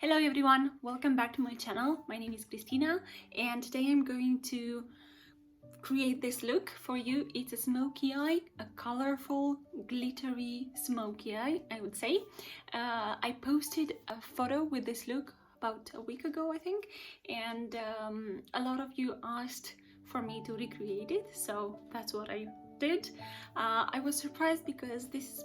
Hello everyone, welcome back to my channel. My name is Cristina and today I'm going to create this look for you. It's a smoky eye, a colorful glittery smoky eye, I would say. I posted a photo with this look about a week ago, I think, and a lot of you asked for me to recreate it, so that's what I did. I was surprised because this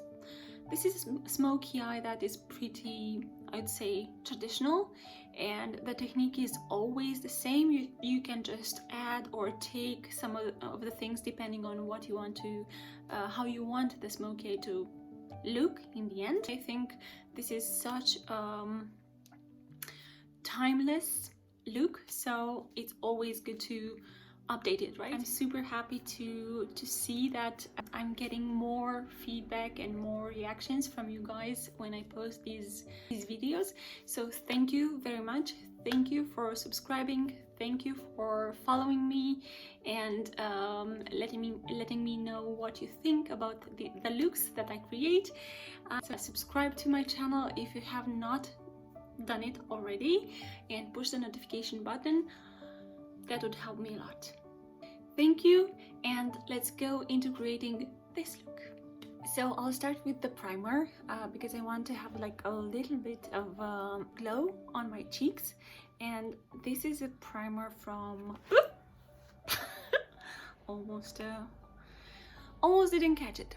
is a smoky eye that is pretty, I'd say, traditional, and the technique is always the same. You can just add or take some of the things depending on what you want to, how you want the smoky eye to look in the end. I think this is such timeless look, so it's always good to update it, right? I'm super happy to see that I'm getting more feedback and more reactions from you guys when I post these videos, so thank you very much. Thank you for subscribing, thank you for following me and letting me know what you think about the looks that I create. So subscribe to my channel if you have not done it already and push the notification button. That would help me a lot. Thank you, and let's go into creating this look. So I'll start with the primer because I want to have like a little bit of glow on my cheeks, and this is a primer from almost didn't catch it.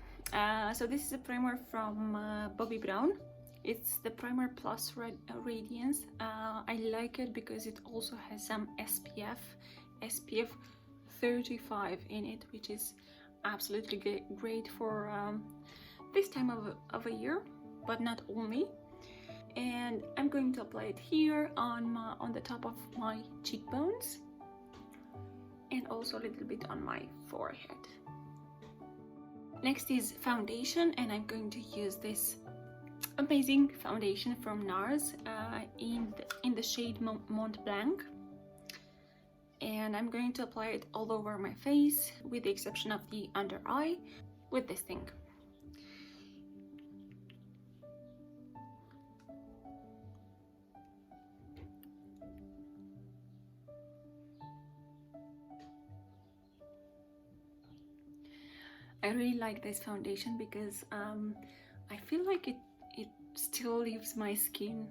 So this is a primer from BOBBi Brown. It's the Primer Plus Radiance. I like it because it also has some SPF 35 in it, which is absolutely great for this time of a year, but not only. And I'm going to apply it here on the top of my cheekbones and also a little bit on my forehead. Next is foundation, and I'm going to use this amazing foundation from NARS in the shade Mont Blanc, and I'm going to apply it all over my face with the exception of the under eye with this thing. I really like this foundation because I feel like it still leaves my skin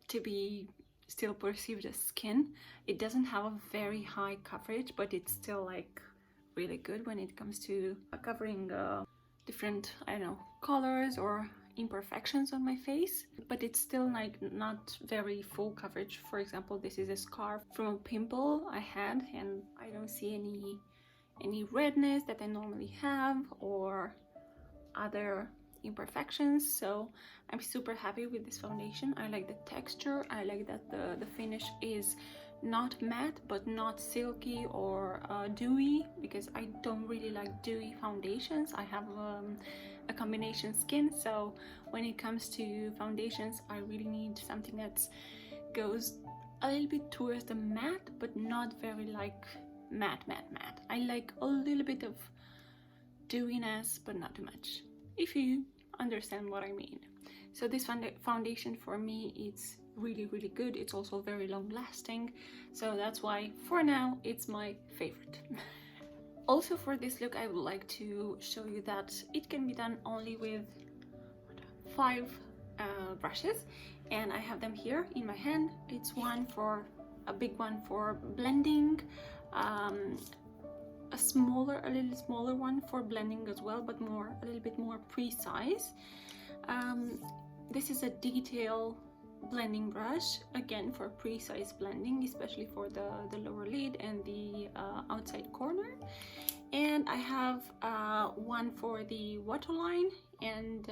to be still perceived as skin. It doesn't have a very high coverage, but it's still like really good when it comes to covering different, I don't know, colors or imperfections on my face, but it's still like not very full coverage. For example, this is a scar from a pimple I had, and I don't see any redness that I normally have or other imperfections, so I'm super happy with this foundation. I like the texture, I like that the finish is not matte but not silky or dewy, because I don't really like dewy foundations. I have a combination skin, so when it comes to foundations I really need something that goes a little bit towards the matte but not very like matte. I like a little bit of dewiness but not too much, if you understand what I mean. So this foundation for me, it's really good. It's also very long lasting, so that's why for now it's my favorite. Also for this look I would like to show you that it can be done only with 5 brushes, and I have them here in my hand. It's a big one for blending, a little smaller one for blending as well, but a little bit more precise. This is a detail blending brush, again for precise blending, especially for the lower lid and the outside corner. And I have one for the waterline and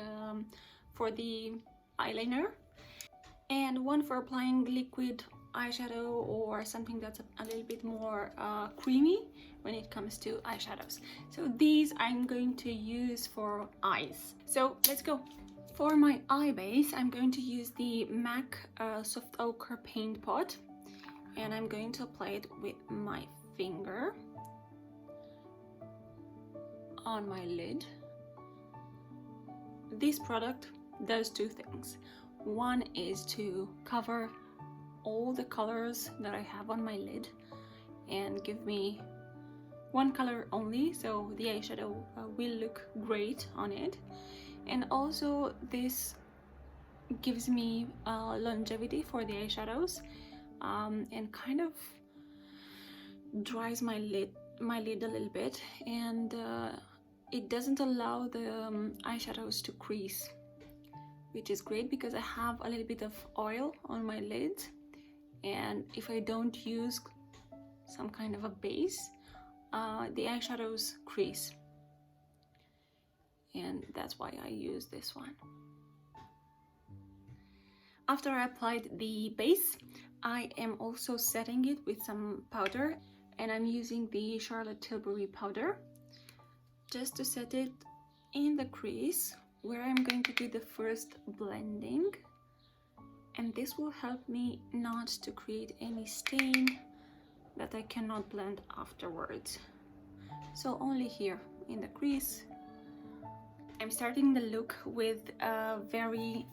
for the eyeliner, and one for applying liquid eyeshadow or something that's a little bit more creamy when it comes to eyeshadows. So these I'm going to use for eyes. So let's go. For my eye base, I'm going to use the MAC Soft Ochre Paint Pot, and I'm going to apply it with my finger on my lid. This product does 2 things. One is to cover all the colors that I have on my lid and give me one color only, so the eyeshadow will look great on it. And also this gives me longevity for the eyeshadows, and kind of dries my lid a little bit, and it doesn't allow the eyeshadows to crease, which is great because I have a little bit of oil on my lids, and if I don't use some kind of a base, the eyeshadows crease, and that's why I use this one. After I applied the base, I am also setting it with some powder, and I'm using the Charlotte Tilbury powder just to set it in the crease where I'm going to do the first blending, and this will help me not to create any stain that I cannot blend afterwards. So only here in the crease. I'm starting the look with a very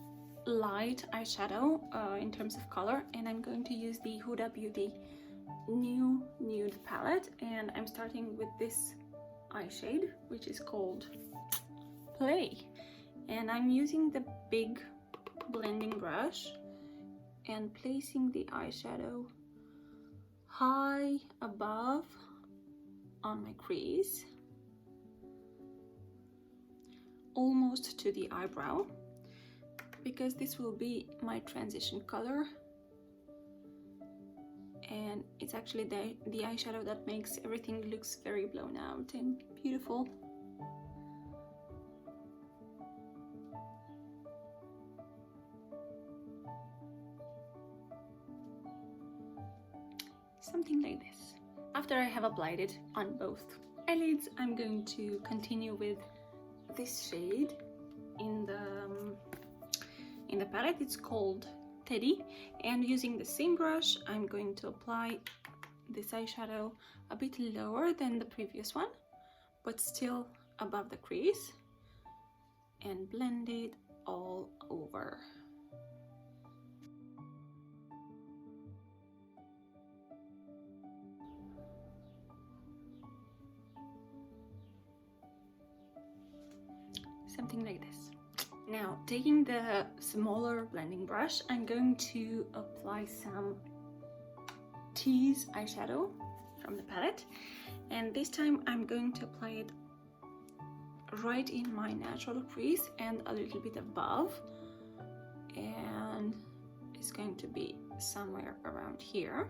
light eyeshadow in terms of color, and I'm going to use the Huda Beauty new Nude palette, and I'm starting with this eye shade, which is called Play, and I'm using the big blending brush and placing the eyeshadow high above on my crease, almost to the eyebrow, because this will be my transition color, and it's actually the eyeshadow that makes everything looks very blown out and beautiful. Something like this. After I have applied it on both eyelids, I'm going to continue with this shade in the palette. It's called Teddy, and using the same brush, I'm going to apply this eyeshadow a bit lower than the previous one, but still above the crease, and blend it all over. Something like this. Now, taking the smaller blending brush, I'm going to apply some Tease eyeshadow from the palette, and this time I'm going to apply it right in my natural crease and a little bit above, and it's going to be somewhere around here.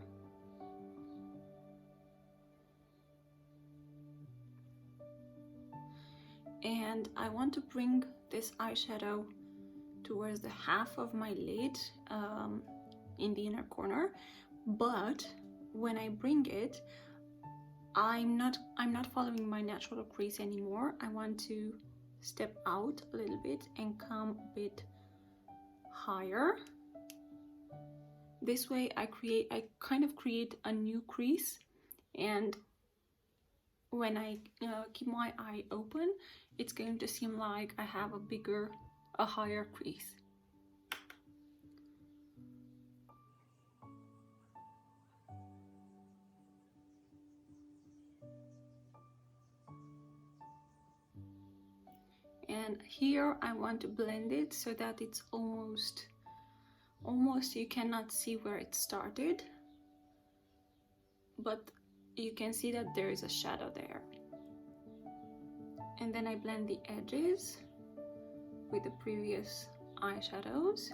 And I want to bring this eyeshadow towards the half of my lid, in the inner corner, but when I bring it, I'm not following my natural crease anymore. I want to step out a little bit and come a bit higher. This way I kind of create a new crease, and when I keep my eye open, it's going to seem like I have a higher crease. And here I want to blend it so that it's almost you cannot see where it started, but you can see that there is a shadow there. And then I blend the edges with the previous eyeshadows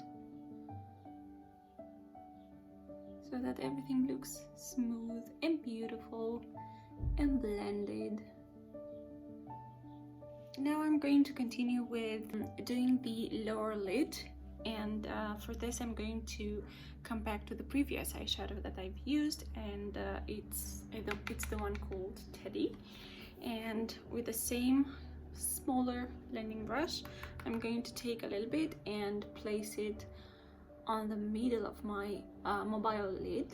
so that everything looks smooth and beautiful and blended. Now I'm going to continue with doing the lower lid, and for this I'm going to come back to the previous eyeshadow that I've used, and it's the one called Teddy. And with the same smaller blending brush, I'm going to take a little bit and place it on the middle of my mobile lid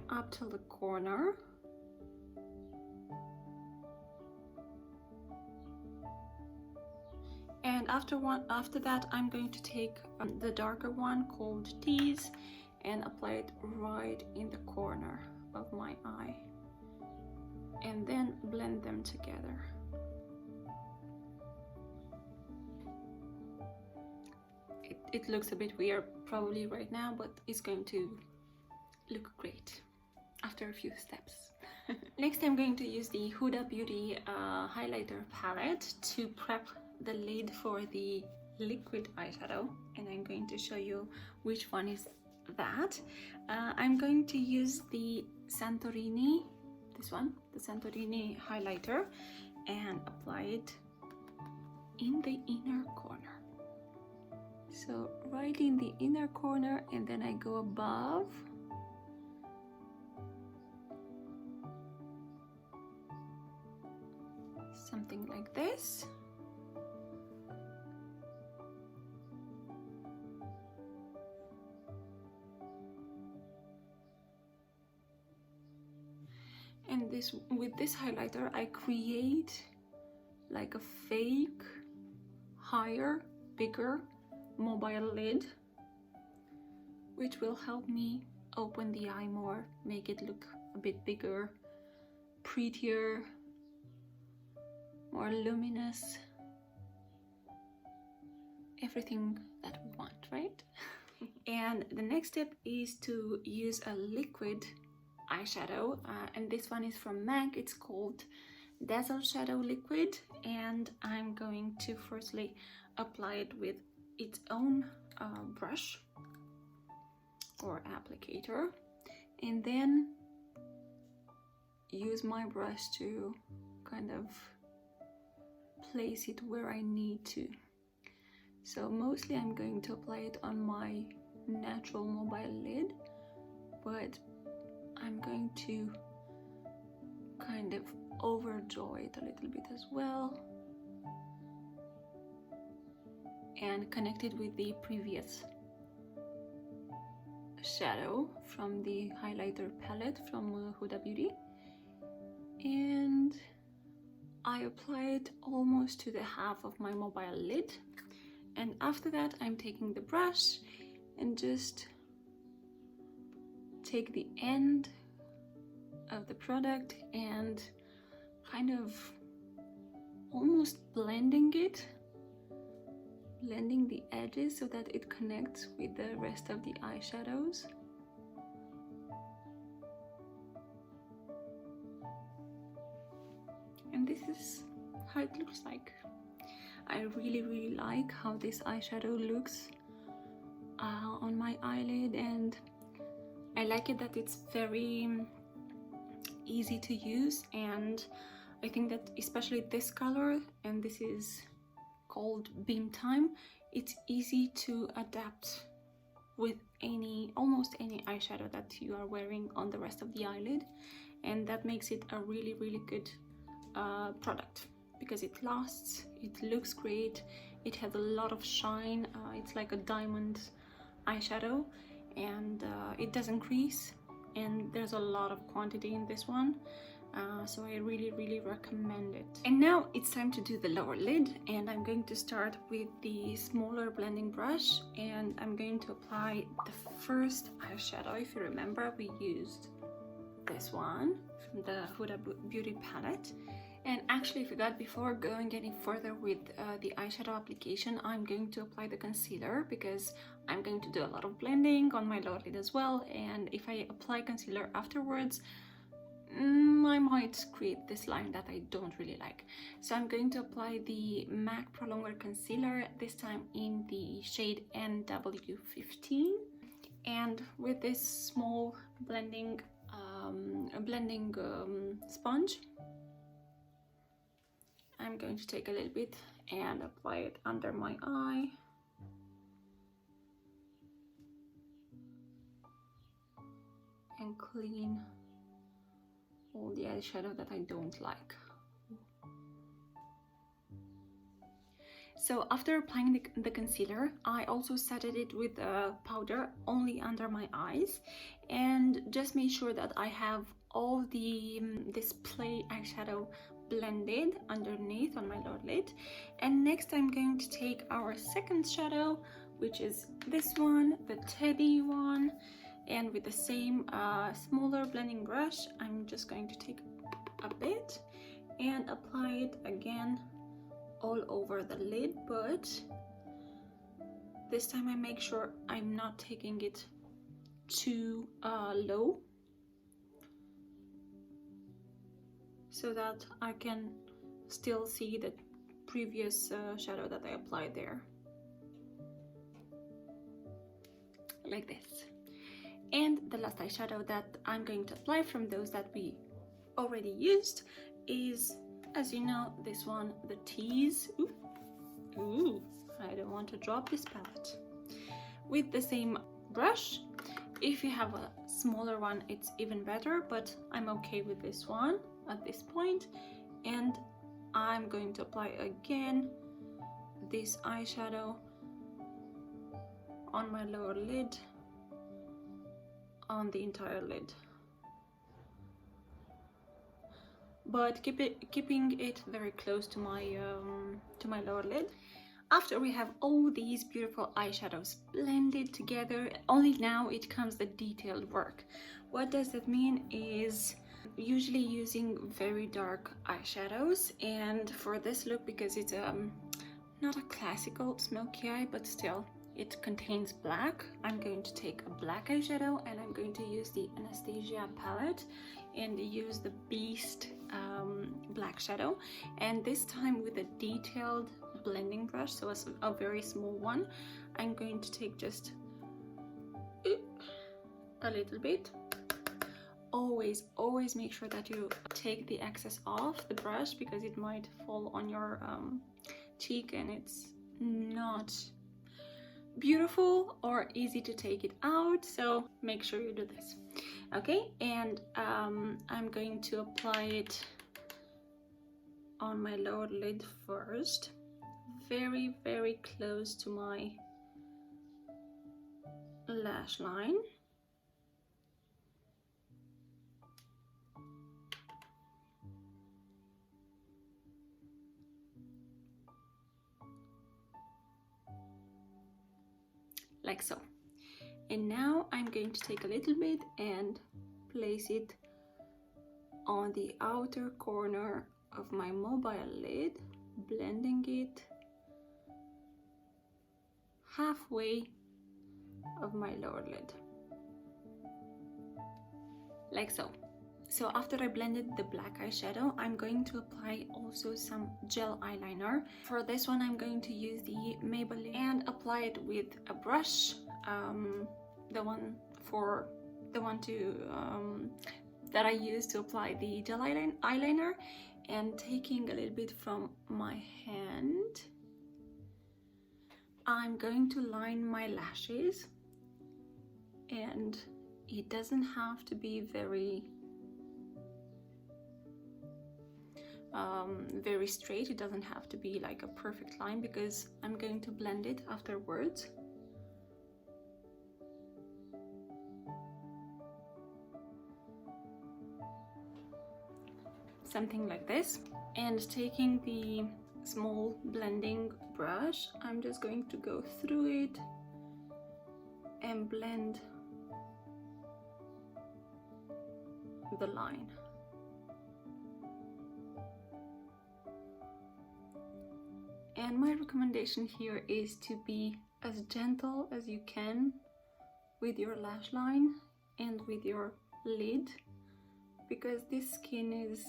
up till the corner. And after that, I'm going to take the darker one called Tease and apply it right in the corner of my eye, and then blend them together. It looks a bit weird probably right now, but it's going to look great after a few steps. Next, I'm going to use the Huda Beauty highlighter palette to prep the lid for the liquid eyeshadow, and I'm going to show you which one is that. I'm going to use the Santorini, this one, the Santorini highlighter, and apply it in the inner corner. So right in the inner corner, and then I go above. Something like this. And with this highlighter, I create like a fake, higher, bigger mobile lid, which will help me open the eye more, make it look a bit bigger, prettier, more luminous, everything that we want, right? And the next step is to use a liquid eyeshadow, and this one is from MAC. It's called Dazzle Shadow Liquid, and I'm going to firstly apply it with its own brush or applicator, and then use my brush to kind of place it where I need to. So mostly I'm going to apply it on my natural mobile lid, but I'm going to kind of overdraw it a little bit as well and connect it with the previous shadow from the highlighter palette from Huda Beauty, and I apply it almost to the half of my mobile lid. And after that, I'm taking the brush and just take the end of the product and kind of almost blending it, blending the edges so that it connects with the rest of the eyeshadows. And this is how it looks like. I really like how this eyeshadow looks on my eyelid, and I like it that it's very easy to use, and I think that especially this color, and this is called Beam Time, it's easy to adapt with almost any eyeshadow that you are wearing on the rest of the eyelid, and that makes it a really good product because it lasts, it looks great, it has a lot of shine, it's like a diamond eyeshadow, and it doesn't crease, and there's a lot of quantity in this one, so I really recommend it. And now it's time to do the lower lid, and I'm going to start with the smaller blending brush, and I'm going to apply the first eyeshadow. If you remember, we used this one from the Huda Beauty palette. And actually, I forgot, before going any further with the eyeshadow application, I'm going to apply the concealer because I'm going to do a lot of blending on my lower lid as well, and if I apply concealer afterwards, I might create this line that I don't really like. So I'm going to apply the MAC Prolongwear concealer, this time in the shade NW15, and with this small blending sponge, I'm going to take a little bit and apply it under my eye. And clean all the eyeshadow that I don't like. So after applying the concealer, I also setted it with a powder only under my eyes, and just made sure that I have all the display eyeshadow blended underneath on my lower lid. And next I'm going to take our second shadow, which is this one, the Teddy one, and with the same smaller blending brush, I'm just going to take a bit and apply it again all over the lid, but this time I make sure I'm not taking it too low, so that I can still see the previous shadow that I applied there, like this. And the last eyeshadow that I'm going to apply from those that we already used is, as you know, this one, the Tease. Ooh, I don't want to drop this palette. With the same brush. If you have a smaller one, it's even better, but I'm okay with this one at this point. And I'm going to apply again this eyeshadow on my lower lid, on the entire lid, but keeping it very close to my lower lid. After we have all these beautiful eyeshadows blended together, only now it comes the detailed work. What does that mean is usually using very dark eyeshadows, and for this look, because it's not a classical smoky eye, but still it contains black, I'm going to take a black eyeshadow and I'm going to use the Anastasia palette and use the Beast black shadow, and this time with a detailed blending brush, so a very small one. I'm going to take just a little bit. Always make sure that you take the excess off the brush, because it might fall on your cheek and it's not beautiful or easy to take it out, so make sure you do this. Okay, and I'm going to apply it on my lower lid first, very close to my lash line. Like so. And now I'm going to take a little bit and place it on the outer corner of my mobile lid, blending it halfway of my lower lid, like so. So after I blended the black eyeshadow, I'm going to apply also some gel eyeliner. For this one, I'm going to use the Maybelline and apply it with a brush, the one that I use to apply the gel eyeliner, and taking a little bit from my hand, I'm going to line my lashes, and it doesn't have to be very straight. It doesn't have to be like a perfect line, because I'm going to blend it afterwards. Something like this. And taking the small blending brush, I'm just going to go through it and blend the line. And my recommendation here is to be as gentle as you can with your lash line and with your lid, because this skin is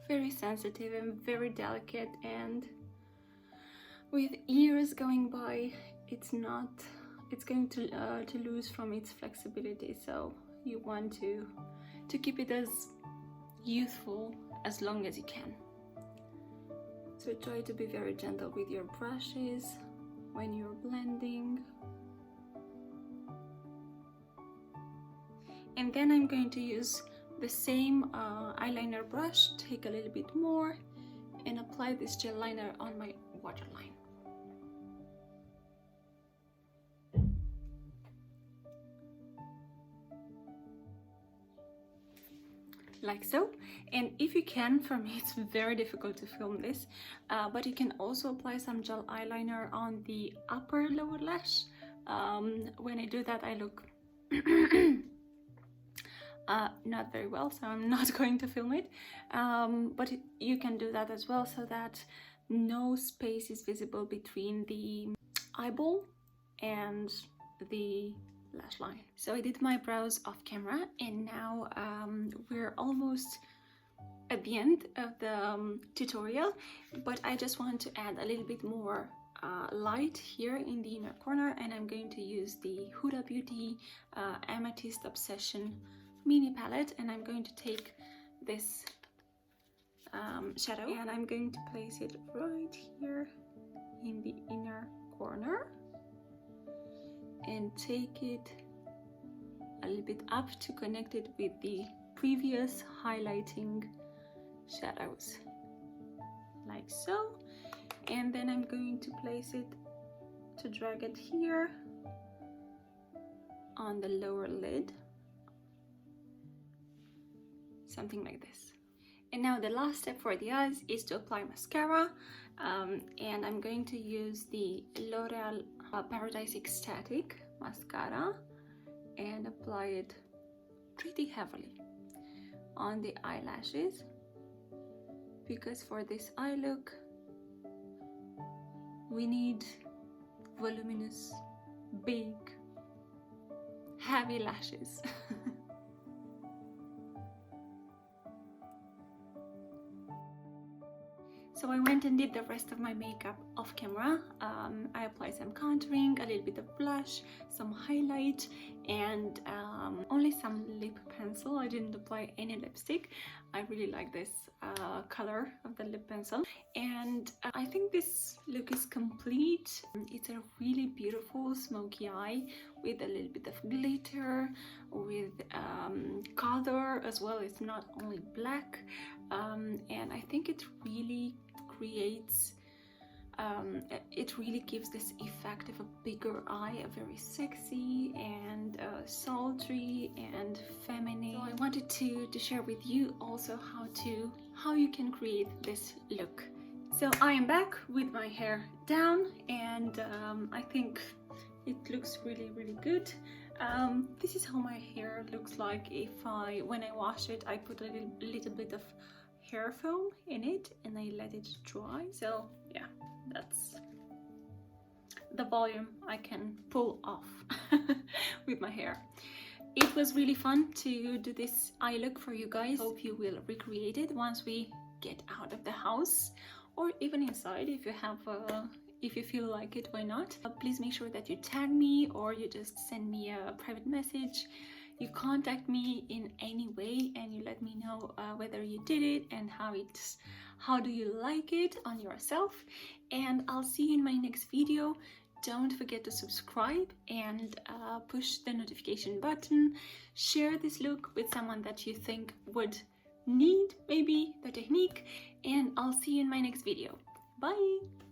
very sensitive and very delicate, and with years going by, it's going to lose from its flexibility. So you want to keep it as youthful as long as you can. So try to be very gentle with your brushes when you're blending. And then I'm going to use the same eyeliner brush, take a little bit more, and apply this gel liner on my waterline. like so. And if you can, for me it's very difficult to film this, but you can also apply some gel eyeliner on the upper lower lash. When I do that I look not very well, so I'm not going to film it, but you can do that as well, so that no space is visible between the eyeball and the lash line. So I did my brows off camera, and now we're almost at the end of the tutorial, but I just want to add a little bit more light here in the inner corner, and I'm going to use the Huda Beauty Amethyst Obsession mini palette, and I'm going to take this shadow and I'm going to place it right here in the inner corner and take it a little bit up to connect it with the previous highlighting shadows, like so. And then I'm going to place it, to drag it here on the lower lid, something like this. And now the last step for the eyes is to apply mascara, and I'm going to use the L'Oreal Paradise Ecstatic mascara and apply it pretty heavily on the eyelashes, because for this eye look we need voluminous, big, heavy lashes. So I went and did the rest of my makeup off camera. I applied some contouring, a little bit of blush, some highlight, and only some lip pencil. I didn't apply any lipstick. I really like this color of the lip pencil. And I think this look is complete. It's a really beautiful smoky eye with a little bit of glitter, with color as well. It's not only black. And I think it really creates, it really gives this effect of a bigger eye, a very sexy and sultry and feminine. So I wanted to share with you also how you can create this look. So I am back with my hair down, and I think it looks really good. This is how my hair looks like when I wash it. I put a little bit of hair foam in it and I let it dry. So yeah, that's the volume I can pull off with my hair. It was really fun to do this eye look for you guys. Hope you will recreate it once we get out of the house, or even inside if you have if you feel like it, why not? Please make sure that you tag me, or you just send me a private message. You contact me in any way and you let me know whether you did it and how do you like it on yourself. And I'll see you in my next video. Don't forget to subscribe and push the notification button. Share this look with someone that you think would need maybe the technique, and I'll see you in my next video. Bye!